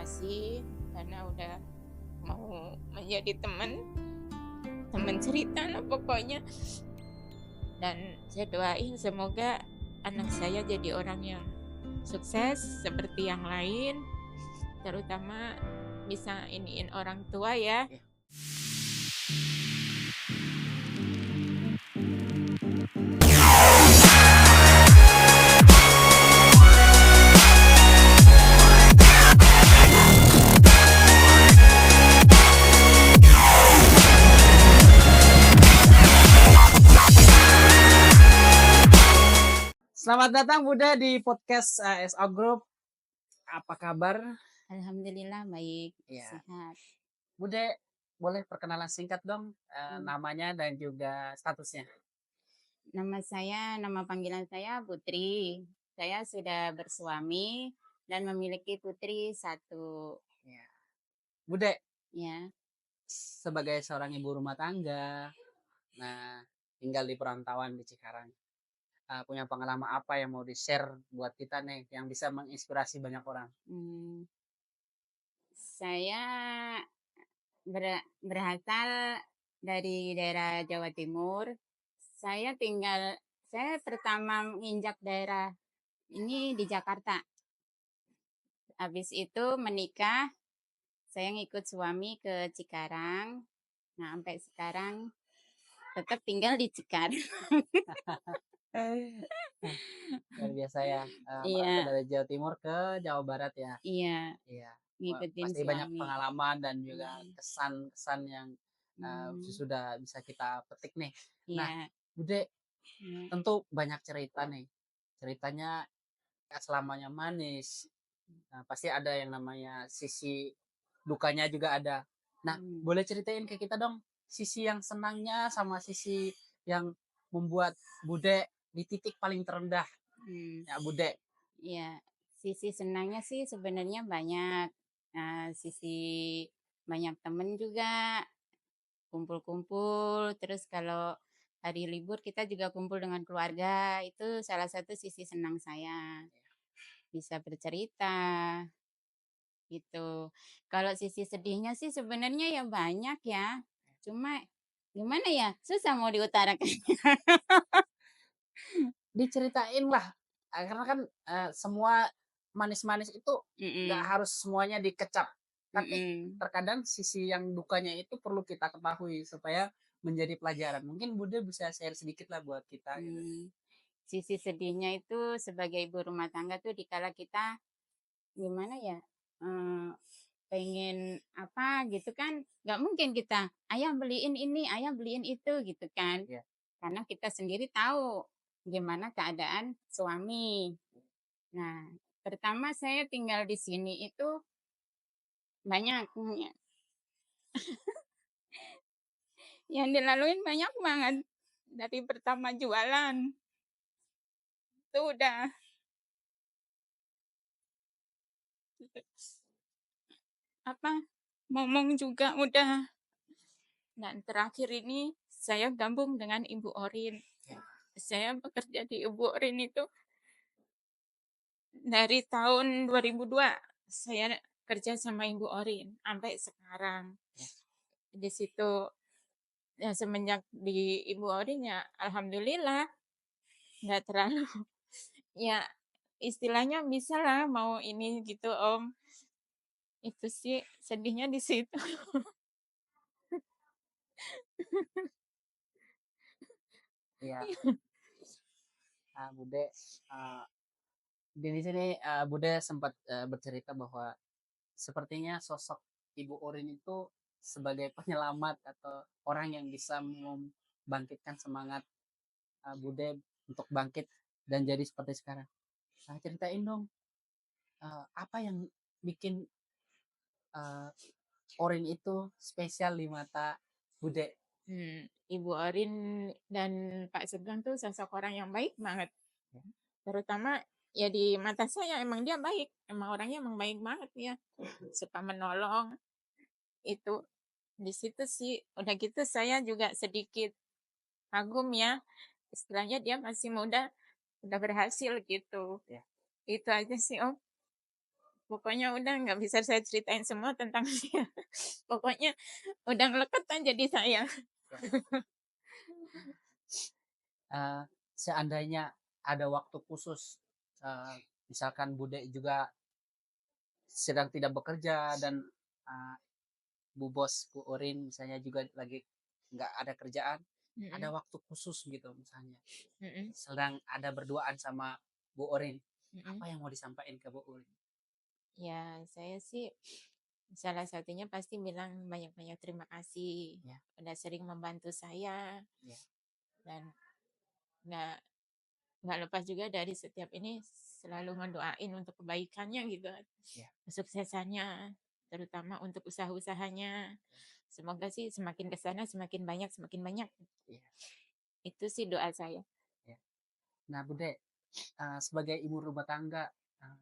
kasih karena udah mau menjadi teman cerita lah pokoknya. Dan saya doain semoga anak saya jadi orang yang sukses seperti yang lain, terutama bisa iniin orang tua ya. Selamat datang Bude di podcast SA Group. Apa kabar? Alhamdulillah baik, Ya. sehat. Bude, boleh perkenalan singkat dong namanya dan juga statusnya. Nama panggilan saya Putri. Saya sudah bersuami dan memiliki putri 1. Ya. Bude, Ya. sebagai seorang ibu rumah tangga, nah tinggal di perantauan di Cikarang, punya pengalaman apa yang mau di-share buat kita nih yang bisa menginspirasi banyak orang? Saya berasal dari daerah Jawa Timur. Saya pertama menginjak daerah ini di Jakarta. Habis itu menikah, saya ngikut suami ke Cikarang. Nah, sampai sekarang tetap tinggal di Cikarang. Luar biasa ya, Iya, dari Jawa Timur ke Jawa Barat ya. iya, Iya. ngikutin Pasti banyak suami. pengalaman dan juga kesan-kesan yang sudah bisa kita petik nih. Nah, Iya. Bude, Iya. tentu banyak cerita nih. Ceritanya gak selamanya manis. Nah, pasti ada yang namanya sisi dukanya juga ada. Nah, boleh ceritain ke kita dong sisi yang senangnya sama sisi yang membuat Bude di titik paling terendah. Ya, Bude. Iya, sisi senangnya sih sebenarnya banyak. Sisi banyak temen juga, kumpul-kumpul. Terus kalau hari libur kita juga kumpul dengan keluarga. Itu salah satu sisi senang saya. Bisa bercerita gitu. Kalau sisi sedihnya sih sebenarnya ya banyak ya. Cuma gimana ya? Susah mau diutarakan. Diceritain lah, karena kan semua manis-manis itu nggak Mm-mm. harus semuanya dikecap, tapi Mm-mm. terkadang sisi yang dukanya itu perlu kita ketahui supaya menjadi pelajaran. Mungkin Bude bisa share sedikit lah buat kita gitu. Sisi sedihnya itu sebagai ibu rumah tangga tuh dikala kita gimana ya, pengen apa gitu kan, nggak mungkin kita ayah beliin ini, ayah beliin itu gitu kan. Iya. Karena kita sendiri tahu gimana keadaan suami. Nah, pertama saya tinggal di sini itu banyak yang dilaluin, banyak banget. Dari pertama jualan itu udah ngomong juga udah. Dan terakhir ini saya gabung dengan Ibu Orin. Saya bekerja di Ibu Orin itu dari tahun 2002. Saya kerja sama Ibu Orin sampai sekarang. Di situ ya semenjak di Ibu Orin ya alhamdulillah nggak terlalu ya istilahnya bisa lah mau ini gitu Om. Itu sih sedihnya di situ. Iya. Nah, Bude, di sini Bude sempat bercerita bahwa sepertinya sosok Ibu Orin itu sebagai penyelamat atau orang yang bisa membangkitkan semangat Bude untuk bangkit dan jadi seperti sekarang. Nah, ceritain dong apa yang bikin Orin itu spesial di mata Bude. Ibu Orin dan Pak Sugeng tuh sosok orang yang baik banget. Terutama ya di mata saya emang dia baik. Emang orangnya emang baik banget ya. Suka menolong. Itu di situ sih. Udah gitu saya juga sedikit kagum ya. Istilahnya dia masih muda, udah berhasil gitu. Ya. Itu aja sih Om. pokoknya udah nggak bisa saya ceritain semua tentang dia. Pokoknya udah ngelekat aja di saya. Ya. Eee, Seandainya ada waktu khusus, misalkan Bude juga sedang tidak bekerja dan, eee, Bu Bos, Bu Urin misalnya juga lagi nggak ada kerjaan, ada Mhm, waktu khusus gitu misalnya, mhm, sedang ada berduaan sama Bu Urin, mhm. apa yang mau disampaikan ke Bu Urin? Ya, saya sih salah satunya pasti bilang banyak-banyak terima kasih, Ya, udah sering membantu saya ya, dan nggak nggak lepas juga dari setiap ini selalu ngedoain untuk kebaikannya gitu, ya, kesuksesannya, terutama untuk usaha-usahanya. Semoga sih semakin ke sana semakin banyak semakin banyak. ya, Itu sih doa saya. ya. Nah Bude, sebagai ibu rumah tangga, eee,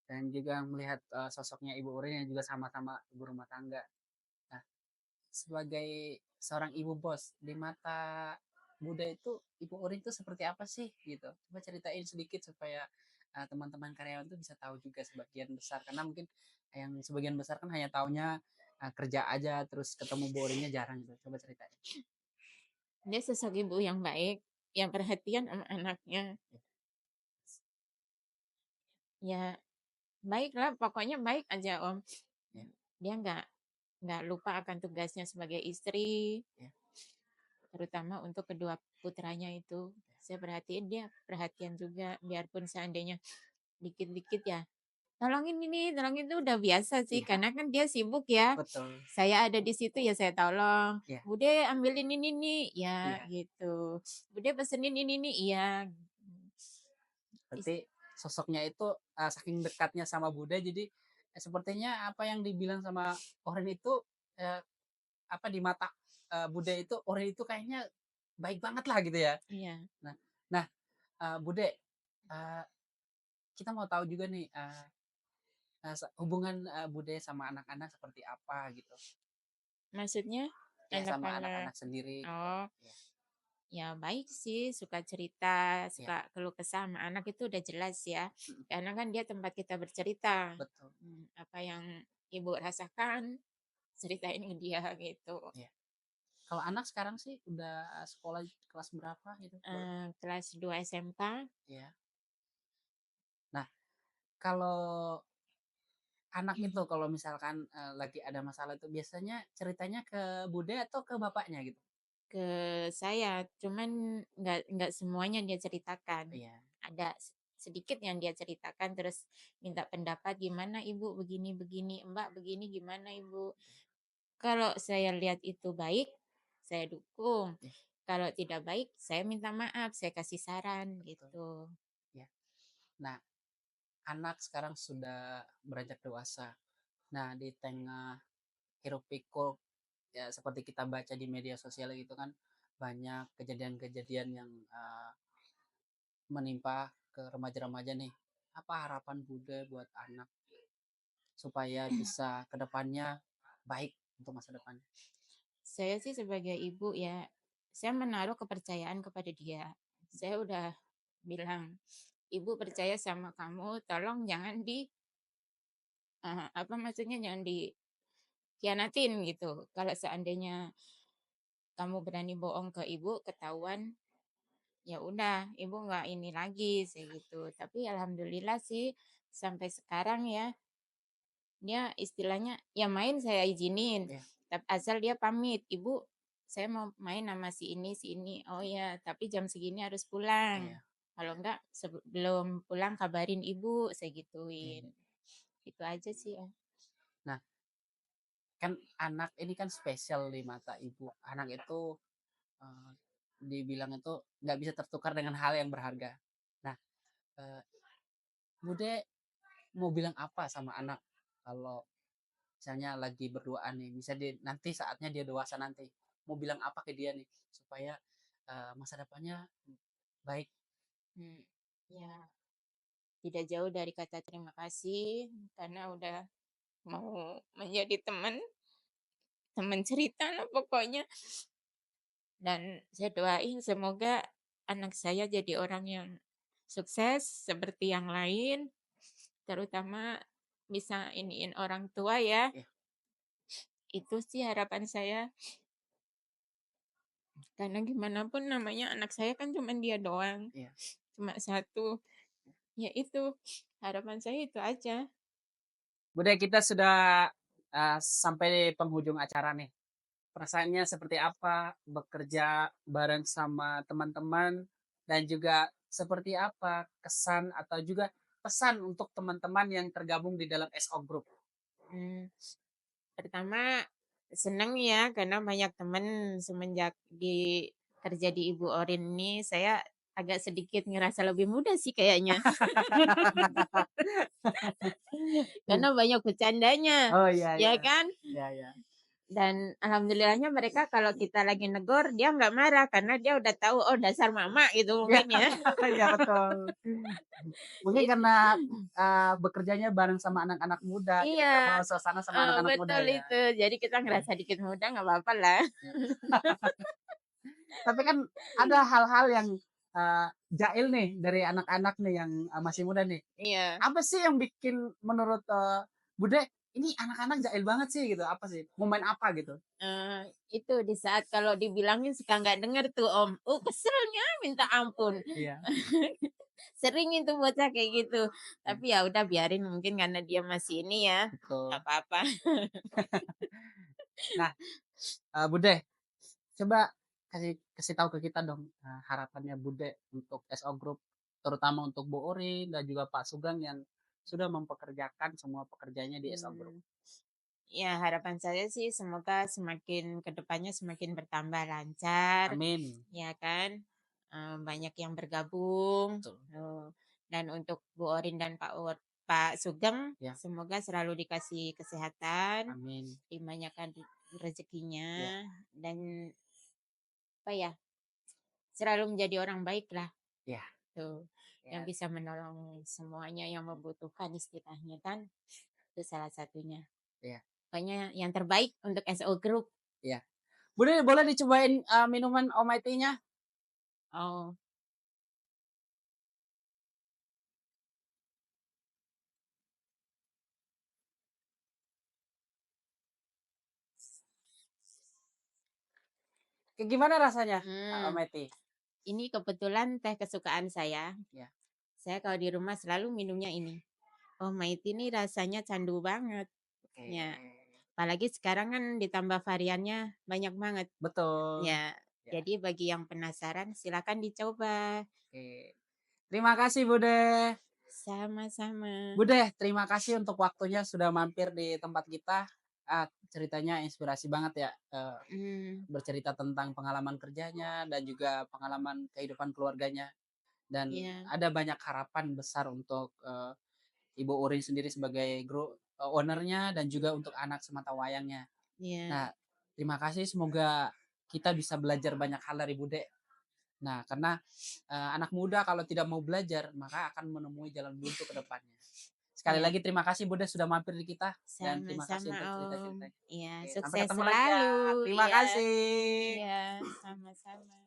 dan juga melihat, sosoknya Ibu Urin yang juga sama-sama ibu rumah tangga. Nah, sebagai seorang ibu bos, di mata Bude itu Ibu Urin itu seperti apa sih gitu? Coba ceritain sedikit supaya, teman-teman karyawan tuh bisa tahu juga sebagian besar, karena mungkin yang sebagian besar kan hanya taunya, kerja aja terus ketemu Bu Urinnya jarang gitu. Coba ceritain. Dia sosok ibu yang baik, yang perhatian sama anaknya. Ya, Ya baiklah, pokoknya baik aja Om. ya, Dia nggak lupa akan tugasnya sebagai istri, ya, terutama untuk kedua putranya itu. Saya perhatiin dia perhatian juga, biarpun seandainya dikit-dikit ya, tolongin ini, tolongin itu udah biasa sih, iya, karena kan dia sibuk ya. betul. Saya ada di situ ya saya tolong. Iya, Bude ambilin ini nih, ya iya. gitu. Bude pesenin ini nih, iya. Is- Berarti sosoknya itu, saking dekatnya sama Bude jadi, sepertinya apa yang dibilang sama Oren itu, eee, apa di mata, Bude itu Oren itu kayaknya baik banget lah gitu ya. Iya. Nah nah, Bude, eee, kita mau tahu juga nih, hubungan, Bude sama anak-anak seperti apa gitu? Maksudnya Ya sama anak-anak, anak-anak sendiri gitu. oh Ya, ya baik sih, suka cerita, iya, suka keluh kesah sama anak itu udah jelas ya. mhm, Karena kan dia tempat kita bercerita. betul, Apa yang ibu rasakan, ceritain ke dia gitu. iya. Kalau anak sekarang sih udah sekolah kelas berapa gitu boleh? Kelas 2 SMK, Iya. Nah, kalau anak itu kalau misalkan, lagi ada masalah itu biasanya ceritanya ke Bude atau ke bapaknya gitu? ke saya, cuman nggak semuanya dia ceritakan. Iya, Ada sedikit yang dia ceritakan, terus minta pendapat, "Gimana Ibu begini begini, Mbak begini gimana Ibu?" Kalau saya lihat itu baik, saya dukung. iya, Kalau tidak baik, saya minta maaf, saya kasih saran betul, gitu. iya. Nah, anak sekarang sudah beranjak dewasa. Nah, di tengah hiruk-pikuk ya seperti kita baca di media sosial gitu kan, banyak kejadian-kejadian yang, menimpa ke remaja-remaja nih. Apa harapan Bude buat anak supaya bisa ke depannya baik untuk masa depan? Saya sih sebagai ibu ya, saya menaruh kepercayaan kepada dia. Saya udah bilang, "Ibu percaya sama kamu, tolong jangan apa maksudnya, jangan dikhianatin," gitu. Kalau seandainya kamu berani bohong ke ibu, ketahuan, ya udah, ibu nggak ini lagi, saya gitu. Tapi alhamdulillah sih sampai sekarang ya, dia istilahnya ya main saya izinin, Iya, asal dia pamit, "Ibu, saya mau main sama si ini." "Oh ya, tapi jam segini harus pulang. iya, Kalau enggak sebelum pulang kabarin ibu," saya iya, gituin. iya. Itu aja sih ya. Nah, kan anak ini kan spesial di mata ibu. Anak itu, eee, dibilang itu nggak bisa tertukar dengan hal yang berharga. Nah, eee, Bude mau bilang apa sama anak kalau misalnya lagi berduaan nih, misalnya nanti saatnya dia dewasa nanti, mau bilang apa ke dia nih supaya, masa depannya baik? Hmm, ya tidak jauh dari kata terima kasih karena udah mau menjadi teman, teman cerita lah pokoknya. Dan saya doain semoga anak saya jadi orang yang sukses seperti yang lain, terutama bisa iniin orang tua ya. Iya. Itu sih harapan saya. Karena gimana pun namanya anak saya kan cuman dia doang, Iya. cuma satu. Ya itu, harapan saya itu aja. Bude, kita sudah, sampai di penghujung acara nih. Perasaannya seperti apa bekerja bareng sama teman-teman dan juga seperti apa kesan atau juga pesan untuk teman-teman yang tergabung di dalam SO Group? Mmm, pertama senang ya karena banyak teman semenjak kerja di Ibu Orin ini saya agak sedikit ngerasa lebih muda sih kayaknya. Karena banyak bercandanya, Oh, iya ya iya. kan? Iya iya. Dan alhamdulillahnya mereka kalau kita lagi negor, dia nggak marah karena dia udah tahu, "Oh dasar mama," gitu Iya mungkin ya. iya betul. Mungkin It karena, bekerjanya bareng sama anak-anak muda, jadi iya, terbawa suasana sama anak-anak muda betul ya. itu. Jadi kita Iya ngerasa dikit muda nggak apa-apa lah. iya. Tapi kan ada hal-hal yang, jahil nih dari anak-anak nih yang, masih muda nih. Iya, Apa sih yang bikin menurut, Bude, ini anak-anak jahil banget sih gitu, apa sih? Momen apa gitu? eee, itu di saat kalau dibilangin suka nggak denger tuh Om. Keselnya minta ampun. Iya Sering itu bocah kayak gitu. iya, Tapi ya udah biarin mungkin karena dia masih ini ya, nggak betul. apa-apa. Nah, Bude, coba kasih kasih tahu ke kita dong, harapannya Bude untuk SO Group, terutama untuk Bu Orin dan juga Pak Sugeng yang sudah mempekerjakan semua pekerjanya di SO Group. Mmm. Ya harapan saya sih semoga semakin ke depannya semakin bertambah lancar, Amin. ya kan, banyak yang bergabung, Betul. dan untuk Bu Orin dan Pak Sugeng Ya, semoga selalu dikasih kesehatan, amin. dimanyakkan rezekinya, Ya, dan apa ya, selalu menjadi orang baik lah, ya, tuh, yang ya, bisa menolong semuanya yang membutuhkan istilahnya kan, itu salah satunya. ya, Pokoknya yang terbaik untuk SO Group. ya. Bude, boleh dicobain, minuman Almighty-nya? Oh, Kayak gimana rasanya, hmm, Almighty? ini kebetulan teh kesukaan saya. Ya, Saya kalau di rumah selalu minumnya ini. Oh, Maiti ini rasanya candu banget. oke. Ya, apalagi sekarang kan ditambah variannya banyak banget. Betul. Ya, Ya, jadi bagi yang penasaran silakan dicoba. oke. Terima kasih, Bude. Sama-sama. Bude, terima kasih untuk waktunya sudah mampir di tempat kita. Ceritanya inspirasi banget ya, Hmm, bercerita tentang pengalaman kerjanya dan juga pengalaman kehidupan keluarganya. Dan ya, ada banyak harapan besar untuk, Ibu Urin sendiri sebagai owner-nya dan juga untuk anak sematawayangnya. ya, Nah, terima kasih semoga kita bisa belajar banyak hal dari Bude. Nah, karena, anak muda kalau tidak mau belajar, maka akan menemui jalan buntu ke depannya. Sekali ya. lagi terima kasih Bude sudah mampir di kita dan terima kasih Sama-sama untuk Om. cerita-ceritanya. Iya, Oke, sampai sukses ketemu lagi ya. selalu. Terima Iya, kasih. iya, sama-sama.